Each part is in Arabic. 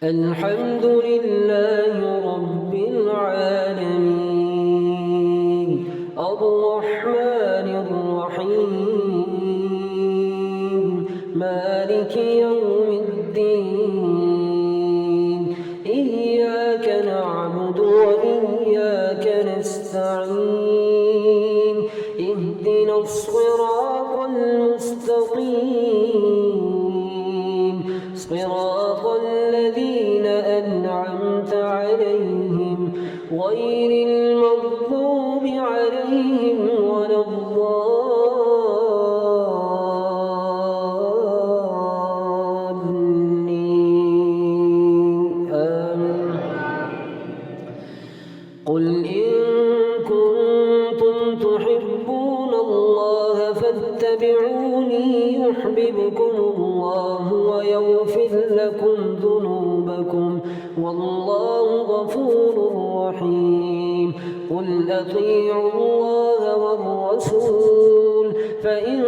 الحمد لله رب العالمين الرحمن الرحيم مالك يوم الدين إياك نعبد وإياك نستعين اهدنا الصراط المستقيم صراط الذين أنعمت عليهم غير المغضوب عليهم ولا الضالين آمين. قل إن كنتم تحبون الله فاتبعوني يحببكم الله ويغفر لكم ذنوبكم والله غفور رحيم. قل أطيعوا الله والرسول فإن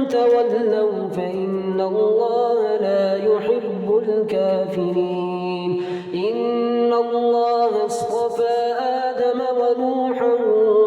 تولوا فإن الله لا يحب الكافرين. إن الله اصطفى آدم ونوحا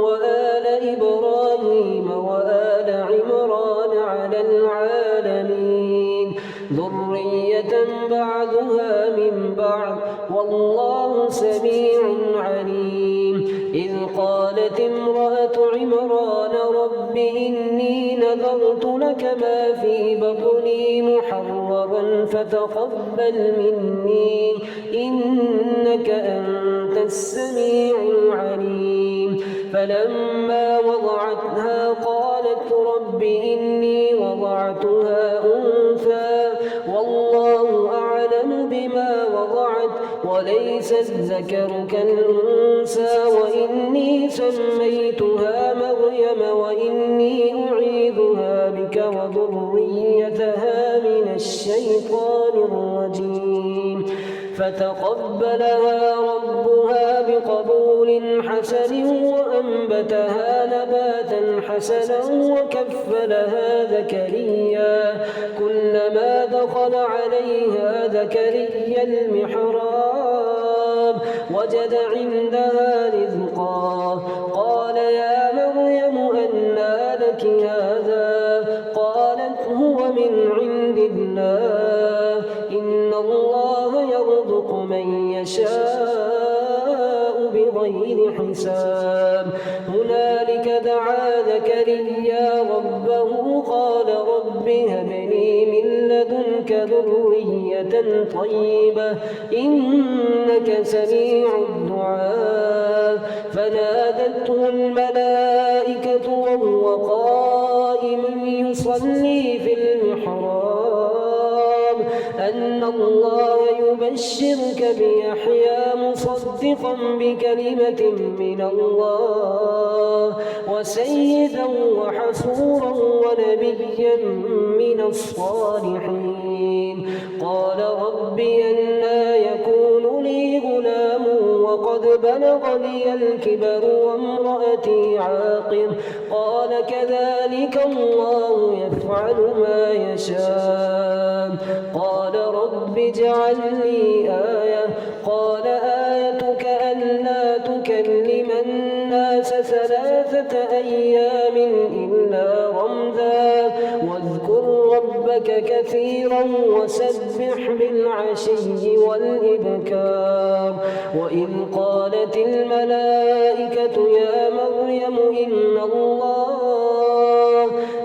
وآل إبراهيم وآل عمران على العالمين ذرية بعضها من بعض والله سميع عليم. إذ قالت امرأة عمران رب إني نذرت لك ما في بطني محررا فتقبل مني إنك أنت السميع العليم. فلما وضعتها قالت رب إني وضعتها أنثى والله أعلم بما وضعت وليس الذكر كالأنثى وإني سميتها مريم وإني أعيذها بك وذريتها من الشيطان الرجيم. فتقبلها ربها بقبول حسن وأنبتها نباتا حسنا وكفلها زكريا كلما دخل عليها زكريا المحراب وجد عندها رزقا قال يا مريم أنى لك هذا قالت هو من عند الله إن الله يرزق من يشاء بغير حساب. هنالك دعا زكريا ربه قال رب هب لي من لدنك ذرية طيبة إنك سميع الدعاء. فنادته الملائكة وهو قائم يصلي في المحراب أن الله يبشرك بيحيى مصدقا بكلمة من الله وسيدا وحصورا ونبيا من الصالحين. قال رب أنى يكون لي غلام وقد بلغني الكبر وامرأتي عاقر قال كذلك الله يفعل ما يشاء. قال رب اجعل لي آية قال آيتك ألا تكلم الناس 3 أيام إلا رمزا واذكر ربك كثيرا وسبح بالعشي والإبكار. وإذ قالت الملائكة يا مريم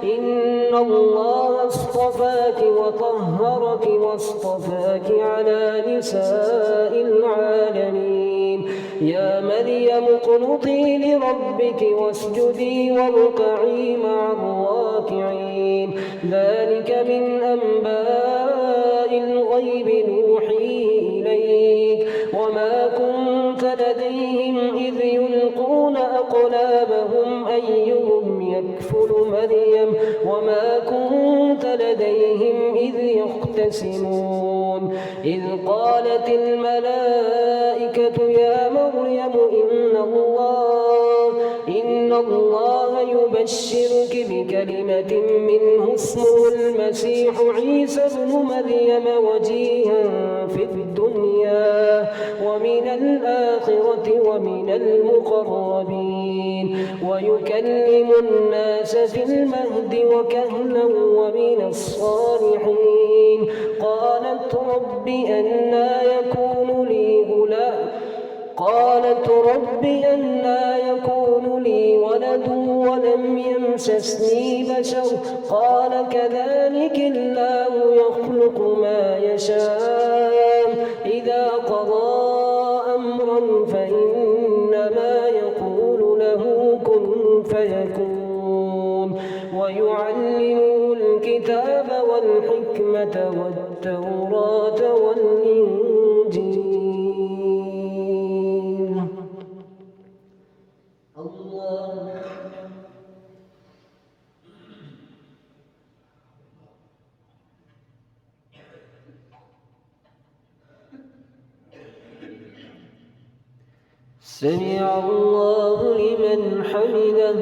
إن الله اصطفاك وطهرك واصطفاك على نساء العالمين. يا مريم اقنطي لربك واسجدي واركعي مع الراكعين. ذلك من أنباء الغيب نوحيه إليك وما كنت لديهم إذ يلقون أقلامهم أيهم يكفل مريم وما كنت لديهم إذ يختصمون. إذ قالت الملائكة يا مريم إن الله يبشرك بكلمة منه اسمه المسيح عيسى ابن مريم وجيها في الدنيا ومن الآخرة ومن المقربين ويكلم الناس في المهد وكهلا ومن الصالحين. قالت رب أنى يكون لي ولد ولم يمسسني بشر قال كذلك الله يخلق ما يشاء إذا قضى أمرا فإنما يقول له كن فيكون. ويعلمه الكتاب والحكمة والتوراة والإنجيل. سمع الله لمن حمده.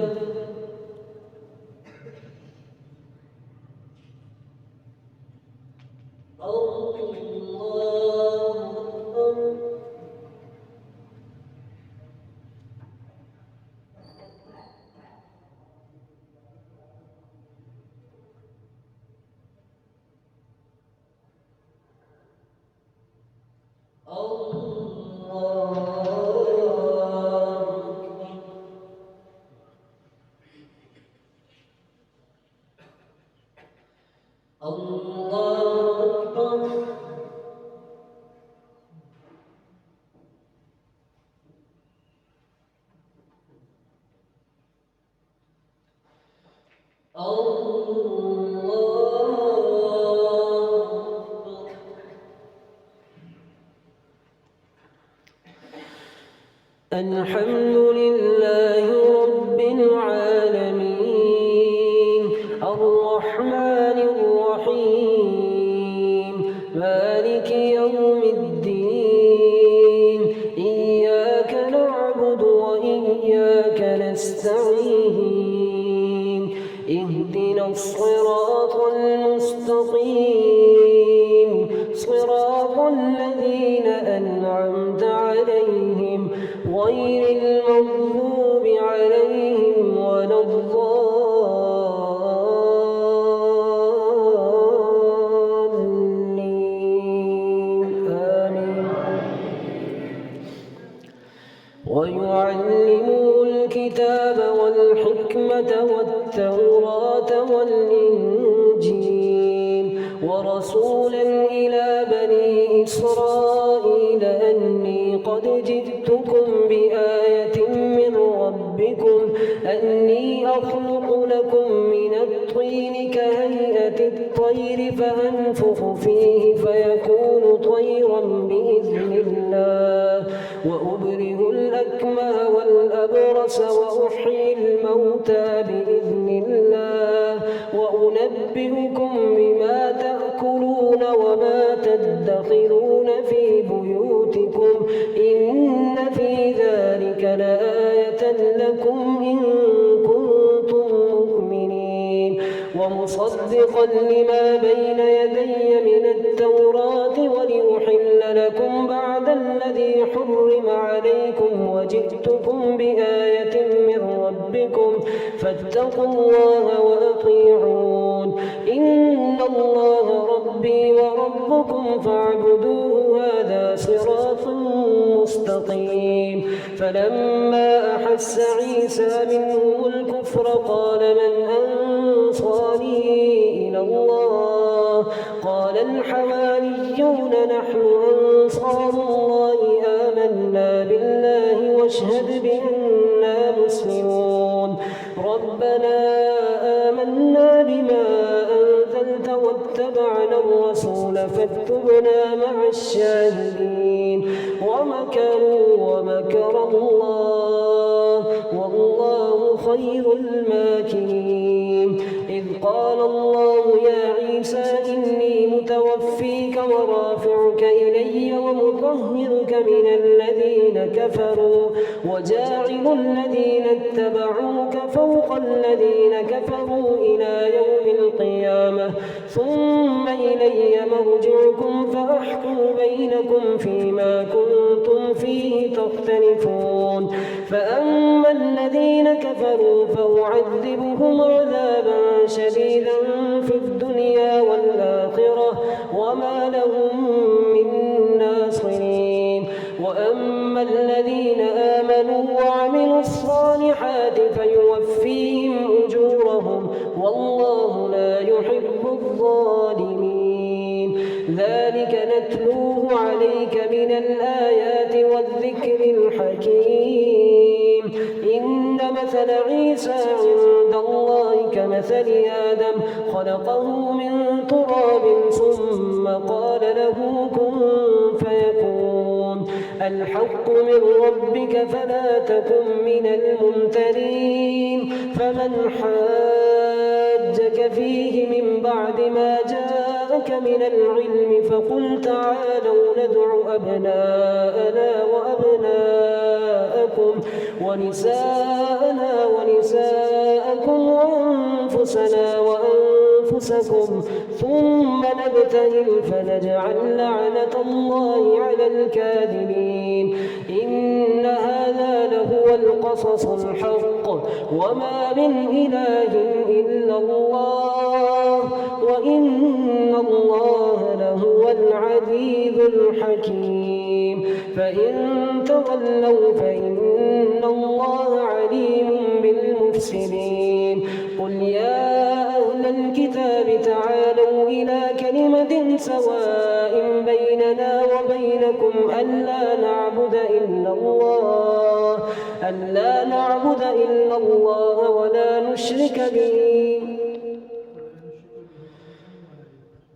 الحمد لله رب العالمين الرحمن الرحيم مالك يوم الدين إياك نعبد وإياك نستعين اهدنا الصراط المستقيم صراط الذين أنعمت عليهم غير المغضوب عليهم ولا الضالين آمين. ويعلمه الكتاب والحكمة والتوراة والإنجيل ورسولا إلى بني إسرائيل أني قد جئتكم بآية من ربكم أني أخلق لكم من الطين كهيئة الطير فأنفخ فيه فيكون طيرا بإذن الله وأبرئ الأكمه والأبرص وأحيي الموتى بإذن الله وأنبئكم بما تأكلون وما تدخرون في بيوتكم إن في ذلك لآية لكم إن كنتم مؤمنين ومصدقا لما بين يدي من التوراة ولأحل لكم بعد الذي حرم عليكم وجئتكم بآية من ربكم فاتقوا الله وأطيعون إن الله ربي وربكم فاعبدوه هذا صراط مستقيم. فلما أحس عيسى منهم الكفر قال من أنصاري إلى الله قال الحواريون نحن أنصار الله آمنا بالله واشهد بأننا مسلمون. ربنا آمنا بما أنزلت واتبعنا الرسول فاكتبنا مع الشاهدين. ومكروا ومكر الله والله خير الماكرين. إذ قال الله يا عيسى إني متوفيك ورافعك إلي ومطهرك من الذين كفروا وجاعل الذين اتبعوك فوق الذين كفروا إلى يوم القيامة ثم إلي مرجعكم فأحكم بينكم فيما كنتم فيه تختلفون فأما الذين كفروا فأعذبهم عذابا شديدا في الدنيا والآخرة وما لهم من ناصرين وأما الذين آمنوا وعملوا الصالحات فيوفيهم أجورهم والله لا يحب الظالمين ذلك نتلوه عليك من الآيات والذكر الحكيم إن مثل عيسى عند الله كمثل آدم خلقه من تراب ثم قال له كن فيكون الحق من ربك فلا تكن من الممترين فمن حاجك فيه من بعد ما جاءك من العلم فقل تعالوا ندع أبناءنا وأبناءكم ونساءنا ونساءكم وأنفسنا وأنفسكم ثم نبتهل فنجعل لعنة الله على الكاذبين إن هذا لهو القصص الحق وما من إله إلا الله وإن الله لهو العزيز الحكيم فإن تولوا فإن الله عليم بالمفسدين قل يا أهل الكتاب تعالوا إلى كلمة سواء بيننا وبينكم ألا نعبد إلا الله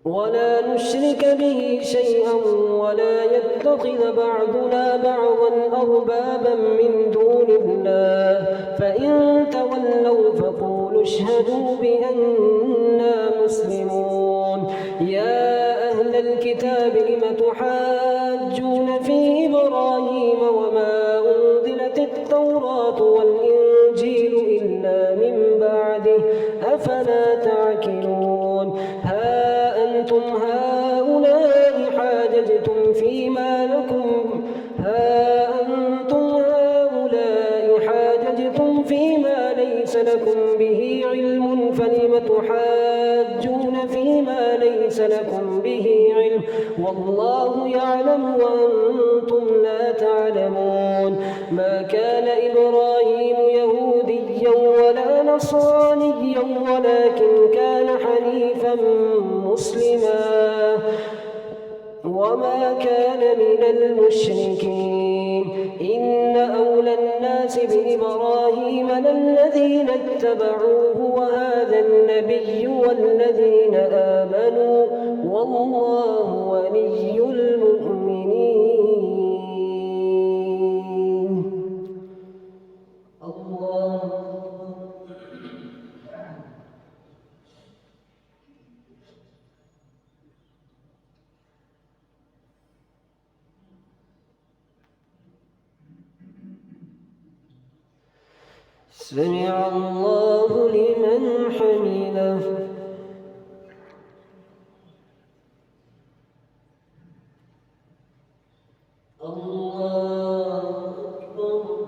ولا نشرك به شيئا ولا يتخذ بعضنا بعضا أربابا من دون الله فإن تولوا فقولوا اشهدوا بأننا مسلمون يا أهل الكتاب لم تحاجون في إبراهيم وما أنزلت التوراة والإنجيل إلا من بعده أفلا تعقلون أنتم هؤلاء حاججتم فيما ليس لكم به علم فلم تحاجون فيما ليس لكم به علم والله يعلم وأنتم لا تعلمون ما كان إبراهيم يهوديا ولا نصرانيا ولكن كان حنيفا مسلما وما كان من المشركين إن أولى الناس بإبراهيم للذين اتبعوه وهذا النبي والذين آمنوا والله ولي المؤمنين الله سمع الله لمن حمده الله أكبر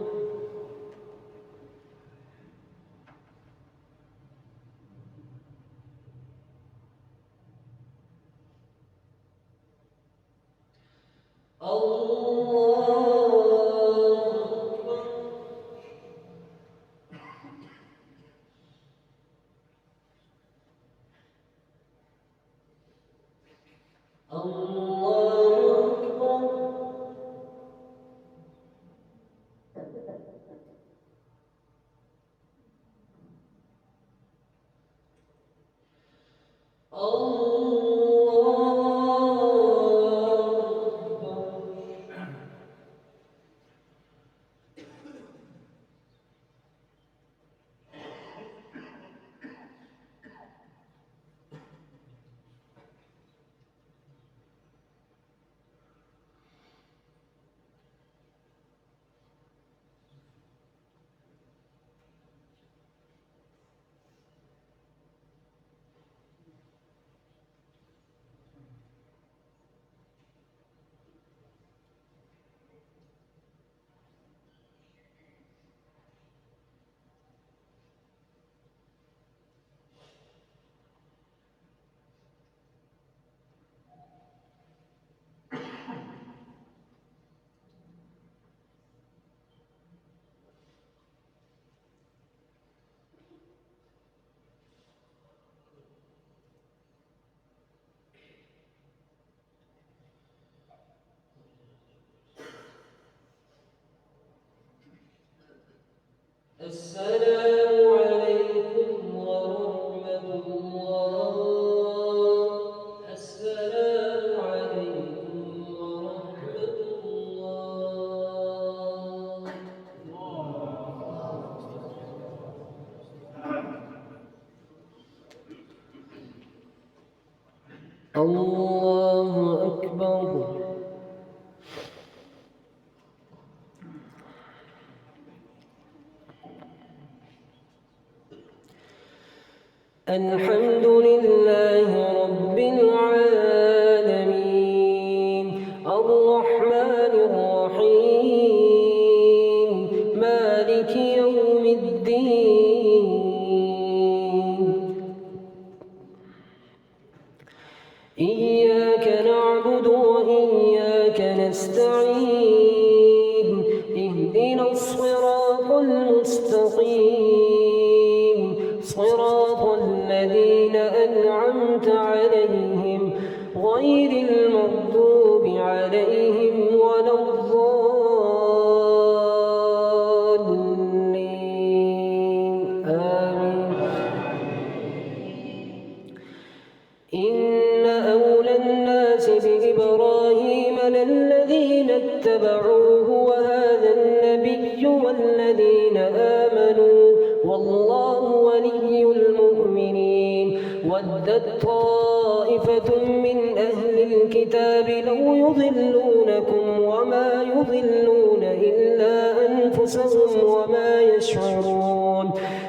السلام عليكم ورحمة الله. السلام عليكم ورحمة الله. الله أكبر. الحمد لله رب العالمين الرحمن الرحيم مالك يوم الدين إياك نعبد وإياك نستعين اهدنا الصراط المستقيم صراط الذين أنعمت عليهم غير المغضوب عليهم ولا الضالين آمين. إن أولى الناس بإبراهيم للذين اتبعوه وهذا النبي والذين آمنوا والله ولي المؤمنين. ودت طائفة من أهل الكتاب لو يضلونكم وما يضلون إلا أنفسهم وما يشعرون.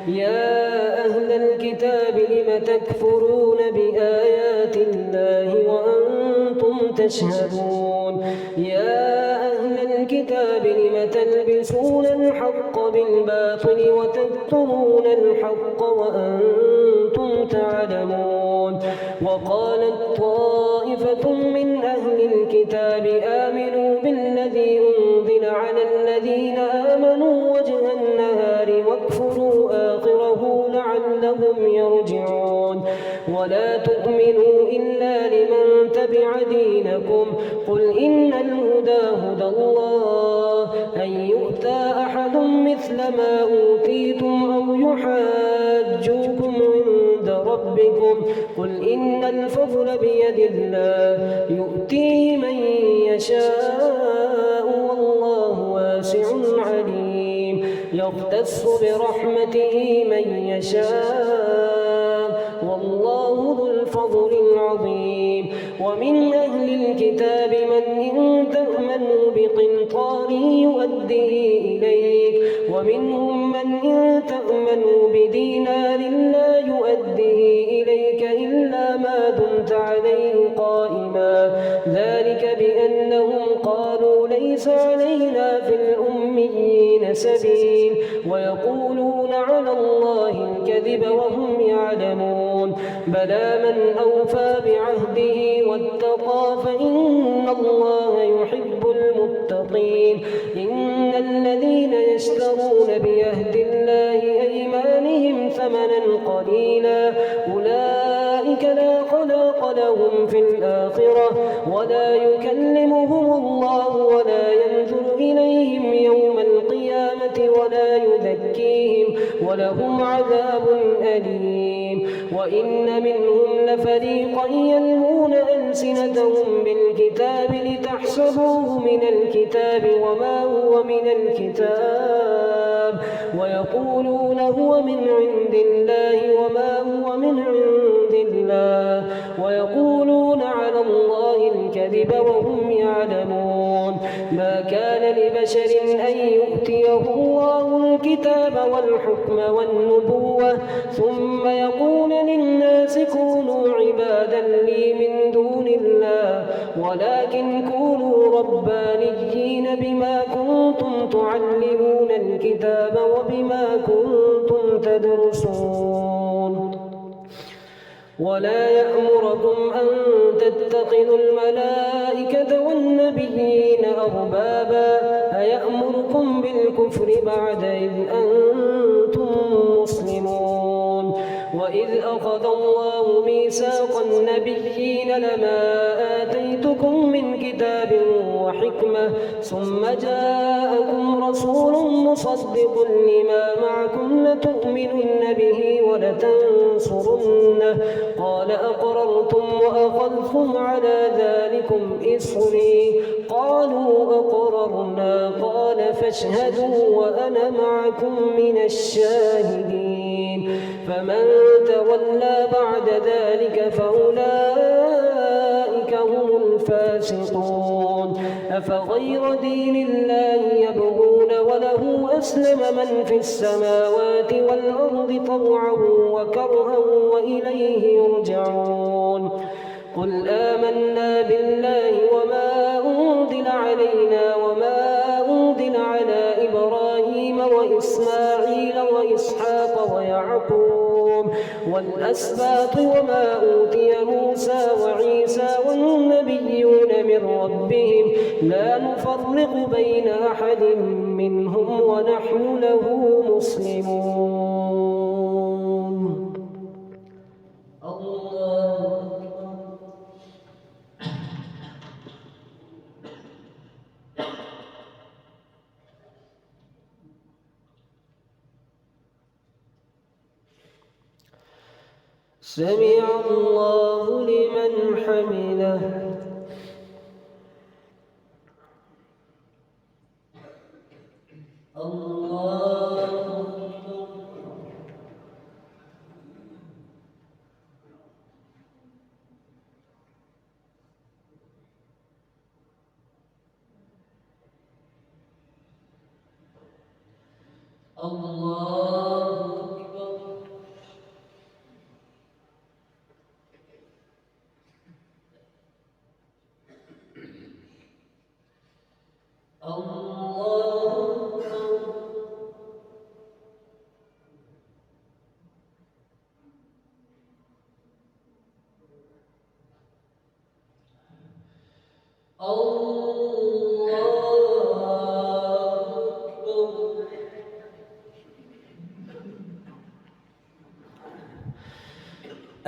يا أهل الكتاب لم تكفرون بآيات الله وأنتم تشهدون. يا أهل الكتاب لم تلبسون الحق بالباطل وتكتمون الحق وأنتم تعلمون. وقالت طائفة من أهل الكتاب آمنوا بالذي أنزل على الذين آمنوا وجه النهار واكفروا آخره لعلهم يرجعون. ولا تؤمنوا إلا لمن تبع دينكم قل إن الهدى هدى الله أن يؤتى أحد مثل ما أوتيتم أو يحاجوكم عند ربكم قل إن الفضل بيد الله يؤتيه من يشاء والله واسع عليم. يختص برحمته من يشاء والله ذو الفضل العظيم. ومن أهل الكتاب من إن تأمنوا بقنطار يؤديه إليك ومنهم من إن تأمنوا بدينار لا يؤديه إليك إلا ما دمت عليه قائما. ذلك بأنهم قالوا ليس علينا في الأميين سبيل ويقولون على الله الكذب وهم يعلمون. بلى من أوفى بعهده واتقى فإن الله يحب المتقين. إن الذين يشترون بعهد الله أيمانهم ثمنا قليلا أولئك لا خلاق لهم في الآخرة ولا يكلمهم الله ولا ينظر إليهم يوم القيامة ولا يزكيهم ولهم عذاب أليم. وإن منهم لفريقا يلوون ألسنتهم بالكتاب لتحسبوه من الكتاب وما هو من الكتاب ويقولون هو من عند الله وما هو من عند الله ويقولون على الله الكذب وهم يعلمون. ما كان لبشر أن يؤتيه الله الكتاب والحكم والنبوة ثم يقول للناس كونوا عبادا لي من دون الله ولكن كونوا ربانيين بما كنتم تعلمون الكتاب وبما كنتم تدرسون. ولا يأمركم أن تتخذوا الملائكة والنبيين أربابا أيأمركم بالكفر بعد إذ أنتم مسلمون. وإذ أخذ الله ميثاق النبيين لما آتيتكم من كتاب وحكمة ثم جاءكم رسول مصدق لما معكم لتؤمنن به ولتنصرنه قال أقررتم وأخذتم على ذلكم إصري قالوا أقررنا قال فاشهدوا وأنا معكم من الشاهدين فمن تولى بعد ذلك فأولئك هم الفاسقون أفغير دين الله يبغون وله أسلم من في السماوات والأرض طوعا وكرها وإليه يرجعون قل آمنا بالله وما أنزل علينا وما أنزل على إبراهيم وإسماعيل وإسحاق ويعقوب والأسباط وما أوتي موسى وعيسى والنبيون من ربهم لا نفرق بين أحد منهم ونحن له مسلمون. الله سمع الله لمن حمده. الله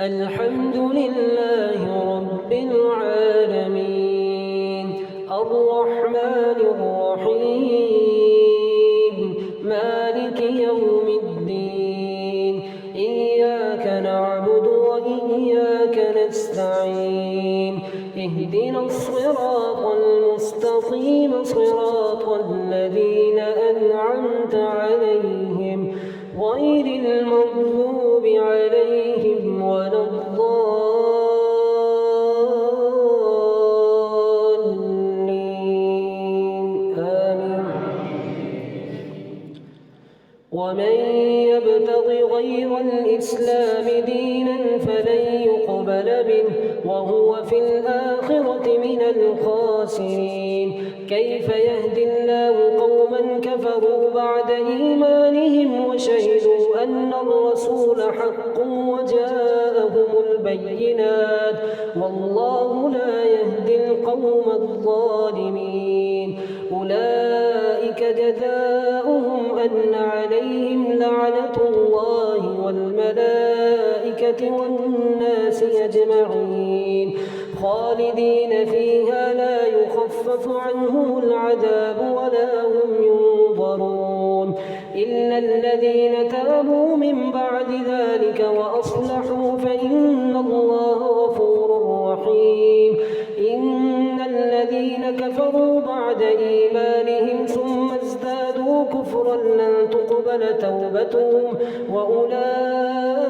الحمد لله رب العالمين الرحمن الرحيم مالك يوم الدين إياك نعبد وإياك نستعين اهدنا الصراط المستقيم صراط الذين أنعمت عليهم غير المغضوب عليهم ولا الضالين آمين. ومن يبتغ غير الإسلام دينا فلن يقبل منه وهو في الآخرة من الخاسرين كيف يهدي الله قوما كفروا بعد إيمانهم وشهدوا أن الرسول حق وجاءهم البينات والله لا يهدي القوم الظالمين أولئك جزاؤهم أن عليهم لعنة الله والملائكة والناس أجمعين خالدين فيها لا يخفف عنهم العذاب ولا هم ينظرون إلا الذين تابوا من بعد ذلك وأصلحوا فإن الله غفور رحيم إن الذين كفروا بعد إيمانهم ثم ازدادوا كفرا لن تقبل توبتهم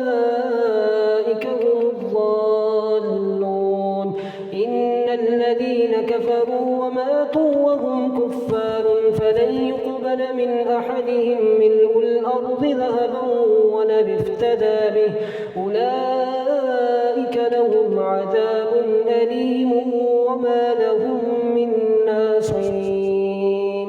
وأولئك هم الضالون إن الذين كفروا وماتوا وهم كفار فلن يقبل من أحدهم ملء الأرض ذهبا ولو افتدى به أولئك لهم عذاب أليم وما لهم من ناصرين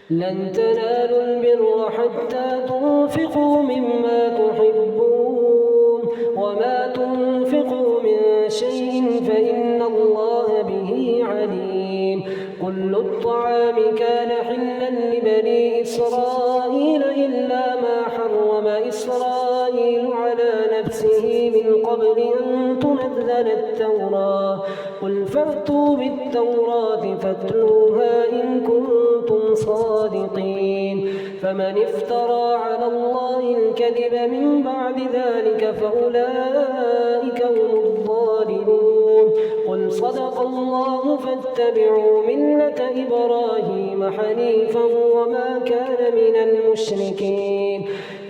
لن تنالوا البر حتى تنفقوا مما تحبون وما تنفقوا من شيء فإن الله به عليم كل الطعام كان حلا لبني إسرائيل إلا ما حرم إسرائيل على نفسه من قبل أن تنزل التوراة قل فأتوا فأتوا بالتوراة فاتلوها إن كنتم صادقين. فمن افترى على الله الكذب من بعد ذلك فأولئك هم الظالمون. قل صدق الله فاتبعوا ملة إبراهيم حنيفا وما كان من المشركين.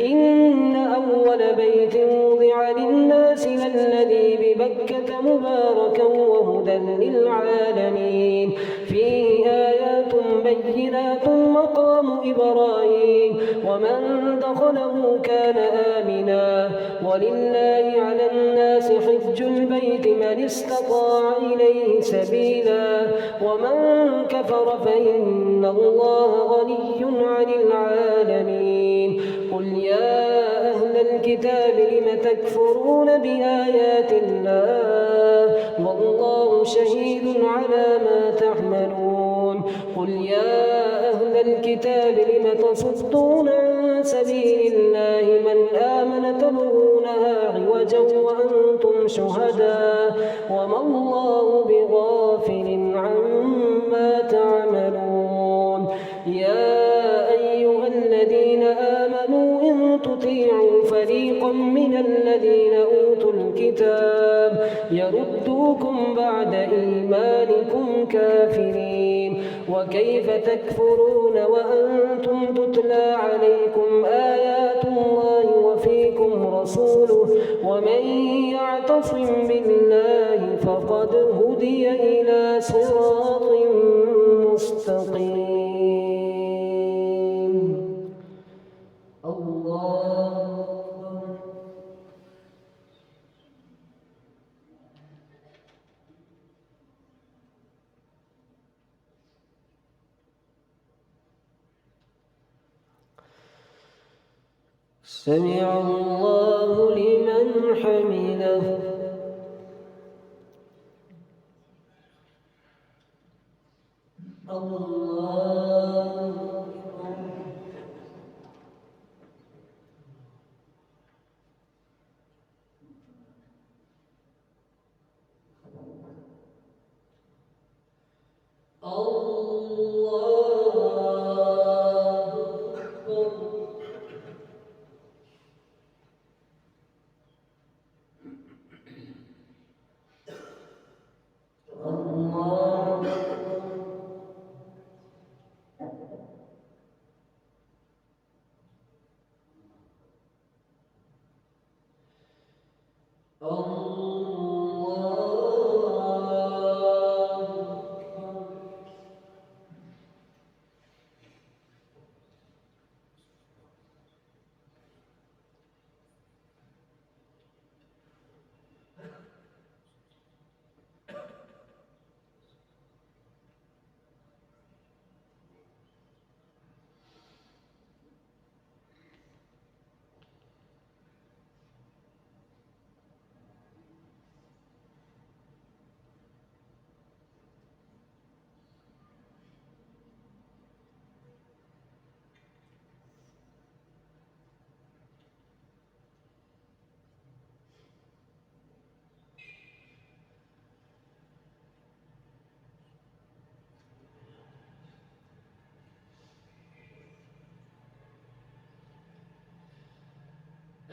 إن أول بيت وضع للناس للذي ببكة مباركا وهدى للعالمين. فيه آيات بينات مقام إبراهيم ومن دخله كان آمنا. ولله على الناس حج البيت من استطاع إليه سبيلا ومن كفر فإن الله غني عن العالمين. قل يا أهل الكتاب لم تكفرون بآيات الله والله شهيد على ما تعملون. قل يا أهل الكتاب لم تصدون عن سبيل الله من آمن تبغونها عوجا وأنتم شهداء وما الله بغافل عما تعملون. يا أيها الذين آمنوا إن تطيعوا فريقا من الذين أوتوا الكتاب يردوكم بعد إيمانكم كافرين. وكيف تكفرون وأنتم تتلى عليكم آيات الله وفيكم رسوله ومن يعتصم بالله فقد هدي إلى صراط مستقيم. سمع الله لمن حمده.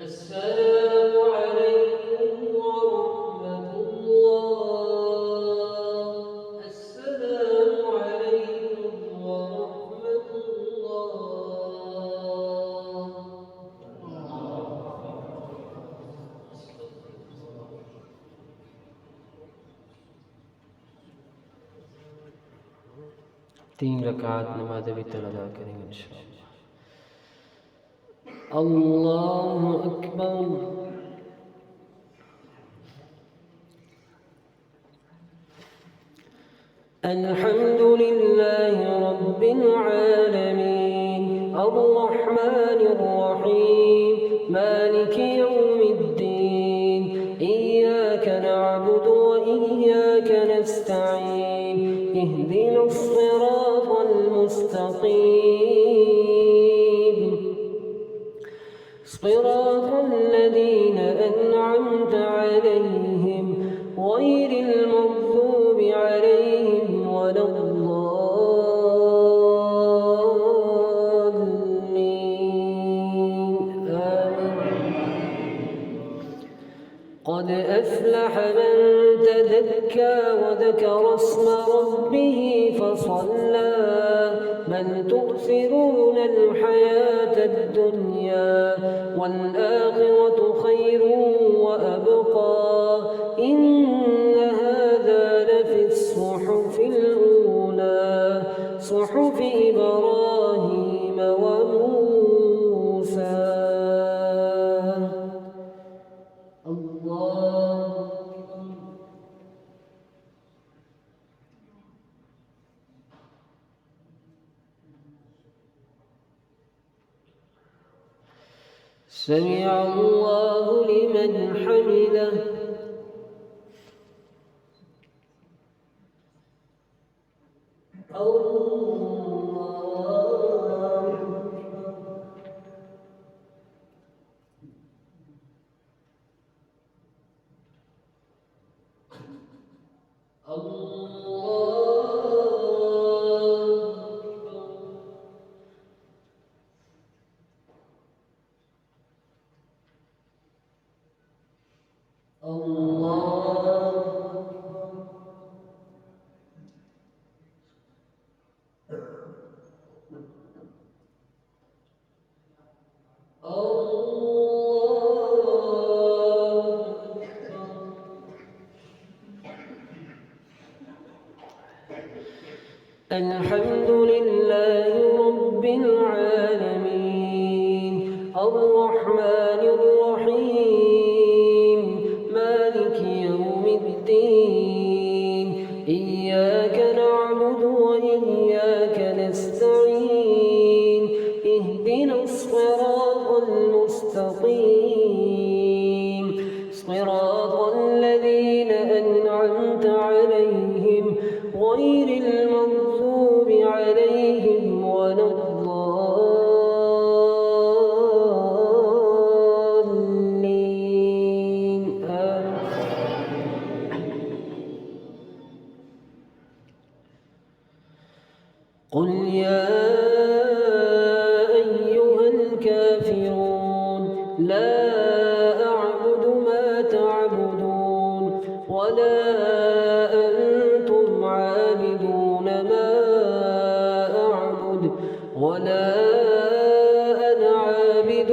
السلام عليكم ورحمة الله. السلام عليكم ورحمة الله. तीन रकात नमाज वितर अदा करेंगे इंशाअल्लाह। अल्लाहु अकबर। अल्हम्दुलिल्लाहि रब्बिल आलमीन अर्रहमानिर रहीम मालिकि यौमिद्दीन इय्याक नअबुदु व इय्याक नस्तईन इहदिनस सिरातल मुस्तकीम صراط الذين أنعمت عليهم غير المغضوب عليهم ولا الضالين آمين. قد أفلح من تزكى وذكر اسم ربه فصلى بل تؤثرون الحياة الدنيا والآخرة خير وأبقى إن هذا لفي الصحف الأولى صحف إبراهيم وموسى. الله سمع الله لمن حمده. الحمد لله رب العالمين الرحمن الرحيم مالك يوم الدين إياك نعبد وإياك نستعين اهدنا الصراط المستقيم صراط الذين أنعمت عليهم غير المغضوب عليهم ولا الضالين قل يا أيها الكافرون لا أعبد ما تعبدون ولا أنتم عابدون ما أعبد ولا أنا عابد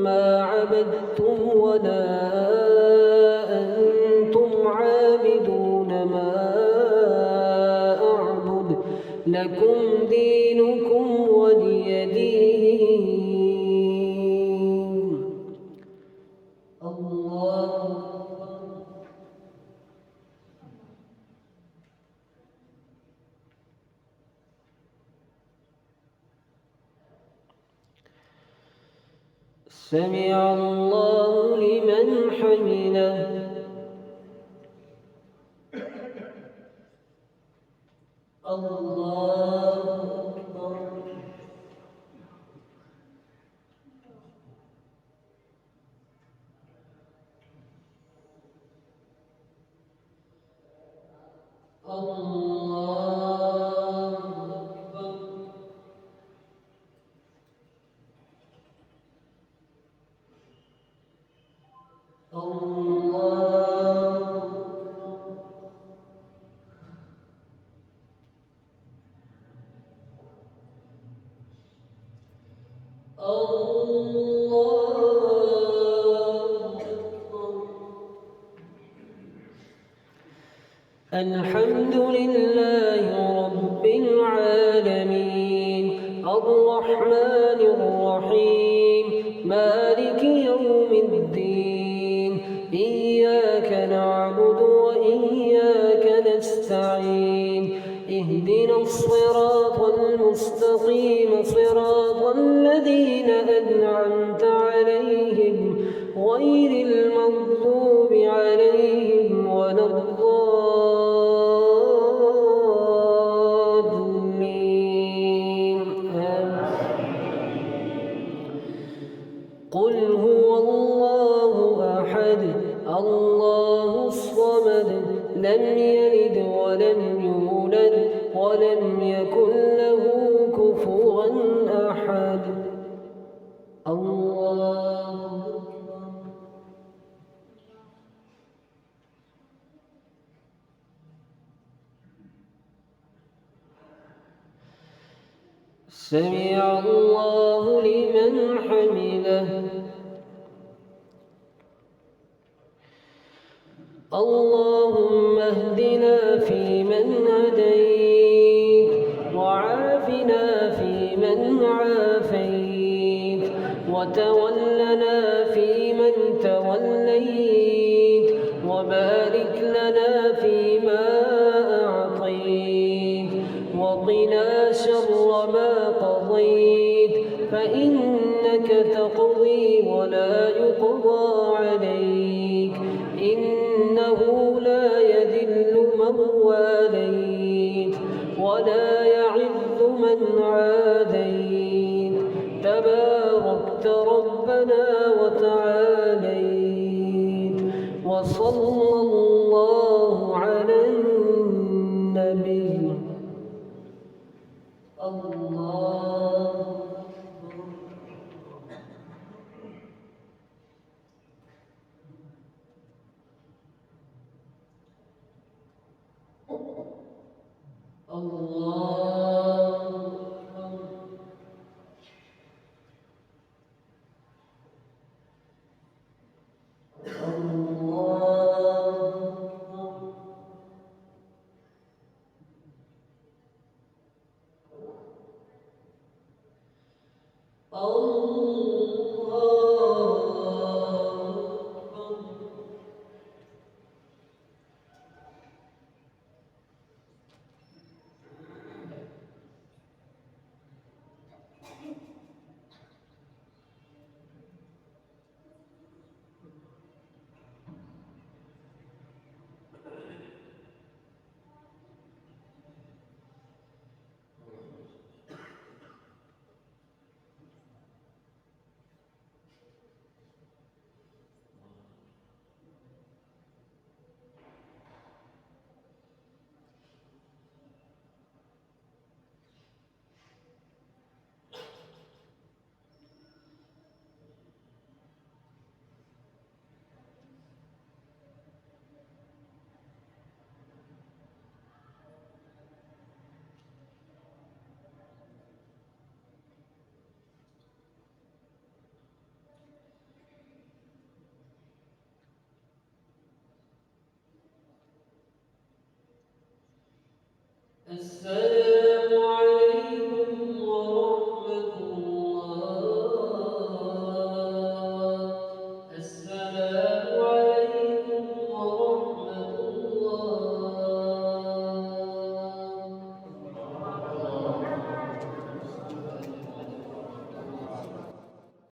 ما عبدتم ولا أنتم عابدون ما أعبد لكم دينكم ولي دين. الله سمع الله لمن حمده. الله أكبر. الحمد لله رب العالمين الرحمن الرحيم مالك يوم الدين إياك نعبد وإياك نستعين اهدنا الصراط المستقيم صراط الذين أنعمت عليهم غير المغضوب عليهم ولا الضالين قل هو الله أحد الله الصمد ولم يكن له كفوا أحد. الله أكبر. سمع الله لمن حمده. اللهم اهدنا فيمن هديت، وعافنا فيمن عافيت، وتولنا فيمن توليت، وبارك لنا فيما أعطيت، وقنا شر ما قضيت، فإنك تقضي ولا يقضى عليك، إنه لا يذل من واليت ولا يعز من عاديت، تباركت ربنا وتعاليت. وصلى الله على النبي. الله الله السلام